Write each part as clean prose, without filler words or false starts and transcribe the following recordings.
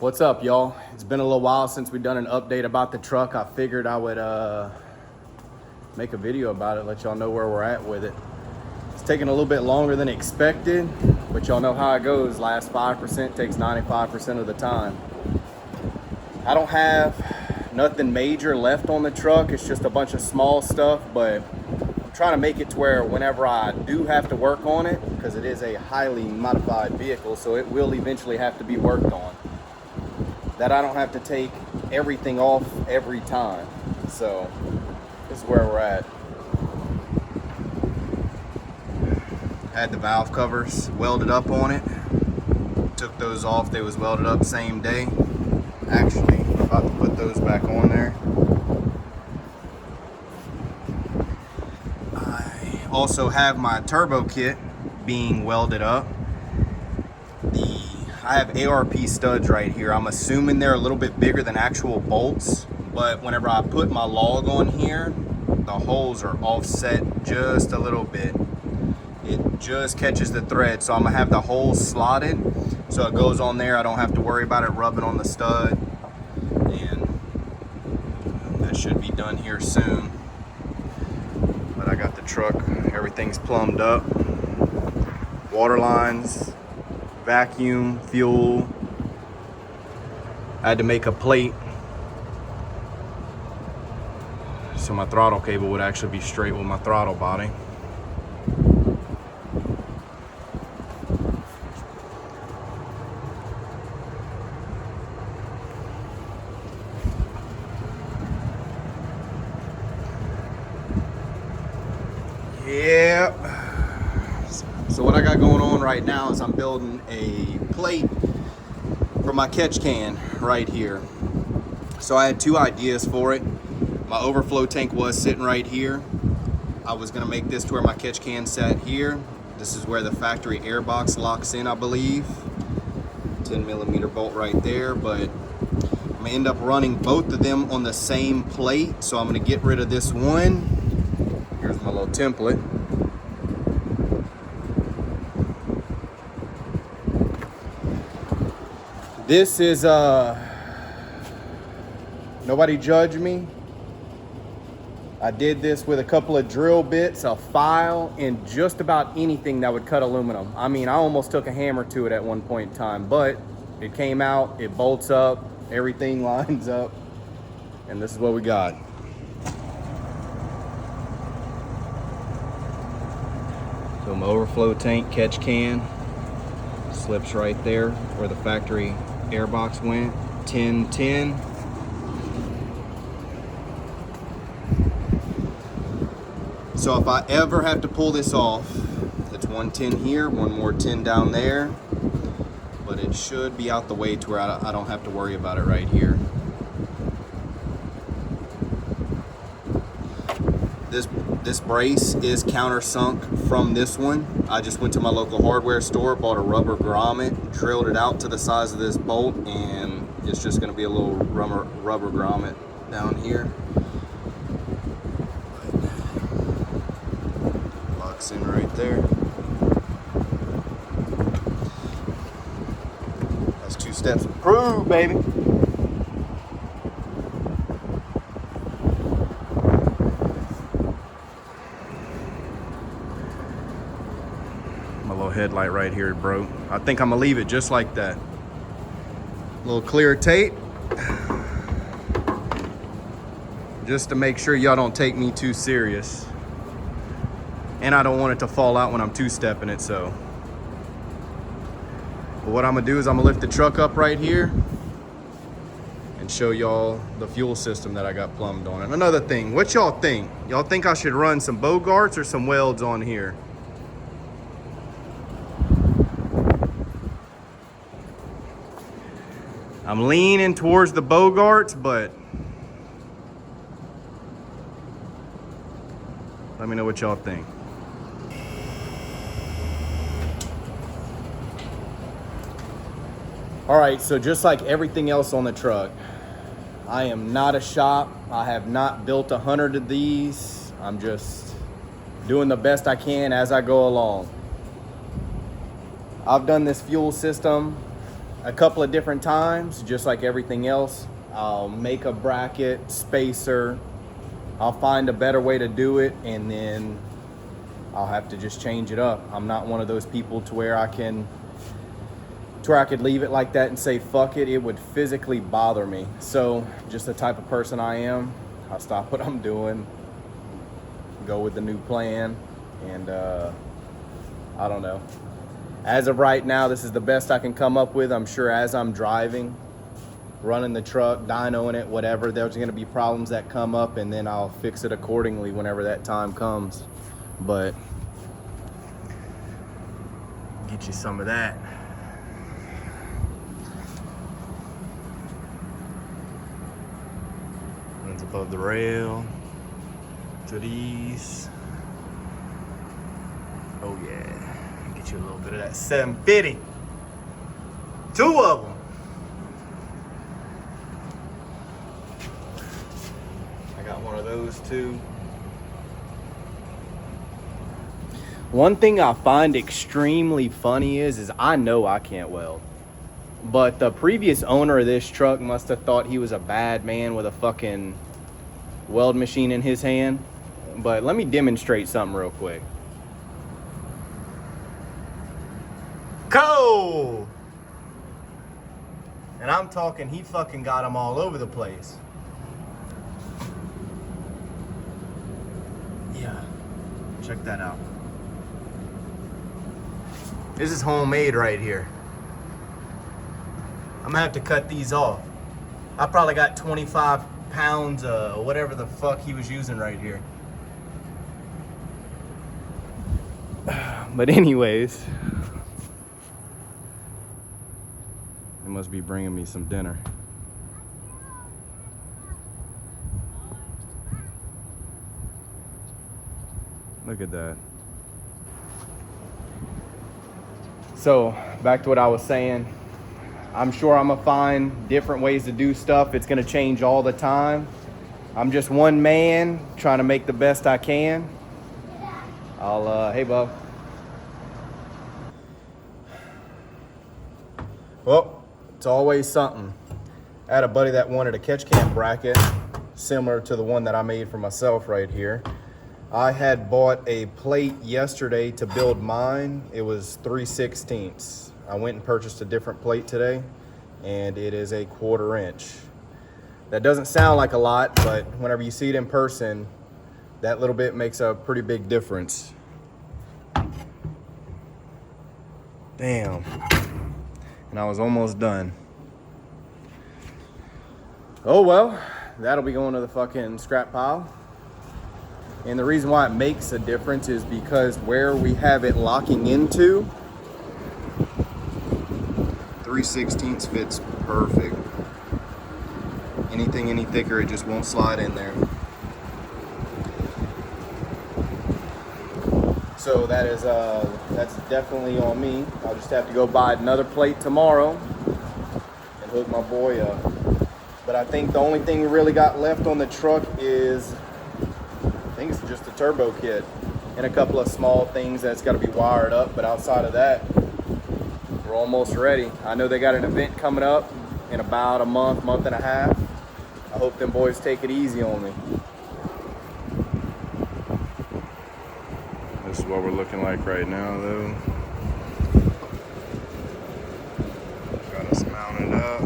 What's up, y'all? It's been a little while since we've done an update about the truck. I figured I would make a video about it, let y'all know where we're at with it. It's taking a little bit longer than expected, but y'all know how it goes. Last 5% takes 95% of the time. I don't have nothing major left on the truck. It's just a bunch of small stuff, but I'm trying to make it to where whenever I do have to work on it, because it is a highly modified vehicle, so it will eventually have to be worked on, that I don't have to take everything off every time. So this is where we're at. Had the valve covers welded up on it. Took those off, they was welded up same day. Actually, I'm about to put those back on there. I also have my turbo kit being welded up. I have ARP studs right here. I'm assuming they're a little bit bigger than actual bolts, but whenever I put my log on here, the holes are offset just a little bit. It just catches the thread, so I'm gonna have the holes slotted so it goes on there. I don't have to worry about it rubbing on the stud, and that should be done here soon. But I got the truck, everything's plumbed up, water lines, vacuum, fuel. I had to make a plate so my throttle cable would actually be straight with my throttle body. Yep. So what I got going on right now is I'm building a plate for my catch can right here. So I had two ideas for it. My overflow tank was sitting right here. I was gonna make this to where my catch can sat here. This is where the factory air box locks in, I believe. 10mm bolt right there, but I'm gonna end up running both of them on the same plate. So I'm gonna get rid of this one. Here's my little template. This is, nobody judge me. I did this with a couple of drill bits, a file, and just about anything that would cut aluminum. I mean, I almost took a hammer to it at one point in time, but it came out, it bolts up, everything lines up, and this is what we got. So my overflow tank catch can slips right there where the factory airbox went. 10-10. So if I ever have to pull this off, it's 110 here, one more 10 down there, but it should be out the way to where I don't have to worry about it right here. This brace is countersunk from this one. I just went to my local hardware store, bought a rubber grommet, drilled it out to the size of this bolt, and it's just gonna be a little rubber grommet down here. Locks in right there. That's 2 steps approved, baby. My little headlight right here broke. I think I'm gonna leave it just like that. A little clear tape, just to make sure y'all don't take me too serious. And I don't want it to fall out when I'm two-stepping it, so. But what I'm gonna do is I'm gonna lift the truck up right here and show y'all the fuel system that I got plumbed on. And another thing, what y'all think? Y'all think I should run some Bogarts or some welds on here? I'm leaning towards the Bogarts, but let me know what y'all think. All right, so just like everything else on the truck, I am not a shop. I have not built 100 of these. I'm just doing the best I can as I go along. I've done this fuel system a couple of different times, just like everything else. I'll make a bracket, spacer. I'll find a better way to do it, and then I'll have to just change it up. I'm not one of those people to where I could leave it like that and say fuck it. It would physically bother me. So just the type of person I am, I'll stop what I'm doing, go with the new plan, and I don't know. As of right now, this is the best I can come up with. I'm sure as I'm driving, running the truck, dynoing it, whatever, there's gonna be problems that come up, and then I'll fix it accordingly whenever that time comes. But get you some of that. Runs above the rail to these. Oh yeah, get you a little bit of that 750. Two of them. I got one of those too. One thing I find extremely funny is I know I can't weld. But the previous owner of this truck must have thought he was a bad man with a fucking weld machine in his hand. But let me demonstrate something real quick. Cold! And I'm talking, he fucking got them all over the place. Yeah, check that out. This is homemade right here. I'm gonna have to cut these off. I probably got 25 pounds of whatever the fuck he was using right here. But anyways, they must be bringing me some dinner. Look at that. So back to what I was saying, I'm sure I'm gonna find different ways to do stuff. It's gonna change all the time. I'm just one man trying to make the best I can. Hey Bo. Well, it's always something. I had a buddy that wanted a catch can bracket similar to the one that I made for myself right here. I had bought a plate yesterday to build mine. It was 3/16. I went and purchased a different plate today, and it is a 1/4 inch. That doesn't sound like a lot, but whenever you see it in person, that little bit makes a pretty big difference. Damn. And I was almost done. Oh well, that'll be going to the fucking scrap pile. And the reason why it makes a difference is because where we have it locking into, 3/16 fits perfect. Anything any thicker, it just won't slide in there. So that's definitely on me. I'll just have to go buy another plate tomorrow and hook my boy up. But I think the only thing we really got left on the truck is, I think it's just the turbo kit and a couple of small things that's got to be wired up. But outside of that, we're almost ready. I know they got an event coming up in about a month and a half. I hope them boys take it easy on me. This is what we're looking like right now though. Got us mounted up.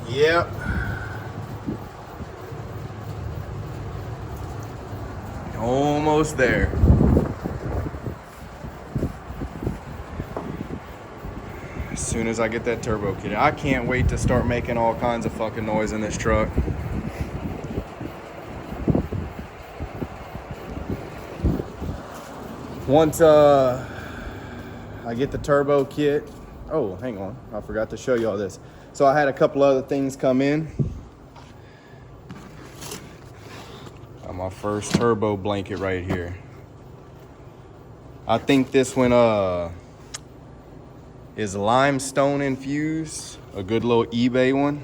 Yep. Almost there. As soon as I get that turbo kit, I can't wait to start making all kinds of fucking noise in this truck. Once I get the turbo kit. Oh, hang on. I forgot to show you all this. So I had a couple other things come in. Got my first turbo blanket right here. I think this one is limestone infused, a good little eBay one.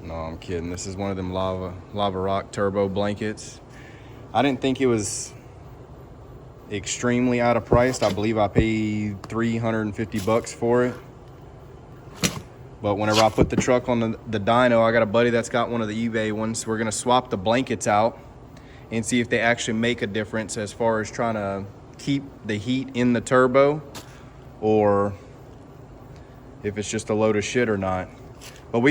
No, I'm kidding. This is one of them Lava Rock turbo blankets. I didn't think it was extremely out of price. I believe I paid 350 bucks for it. But whenever I put the truck on the dyno, I got a buddy that's got one of the eBay ones. We're gonna swap the blankets out and see if they actually make a difference as far as trying to keep the heat in the turbo, or if it's just a load of shit or not. But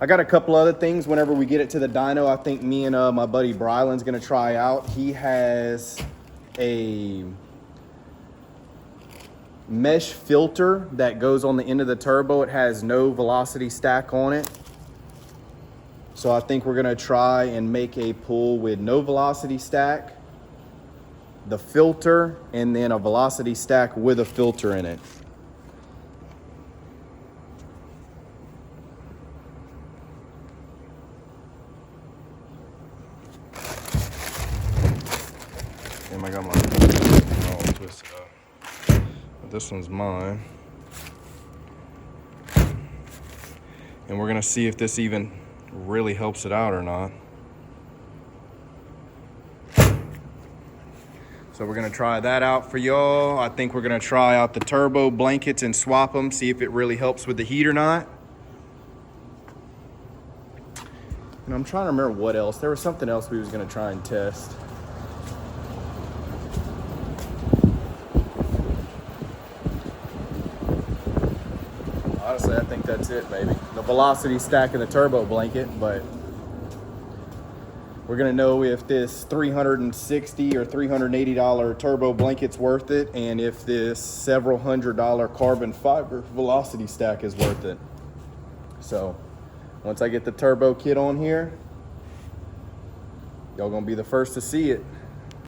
I got a couple other things whenever we get it to the dyno. I think me and my buddy Brylan's gonna try out. He has a mesh filter that goes on the end of the turbo. It has no velocity stack on it. So I think we're gonna try and make a pull with no velocity stack, the filter, and then a velocity stack with a filter in it. Damn, I got my all twisted up. But this one's mine. And we're gonna see if this even really helps it out or not. So we're gonna try that out for y'all. I think we're gonna try out the turbo blankets and swap them, see if it really helps with the heat or not. And I'm trying to remember what else. There was something else we was gonna try and test. Honestly, I think that's it, baby. The velocity stack and the turbo blanket, but we're gonna know if this $360 or $380 turbo blanket's worth it, and if this several $100 carbon fiber velocity stack is worth it. So once I get the turbo kit on here, y'all gonna be the first to see it.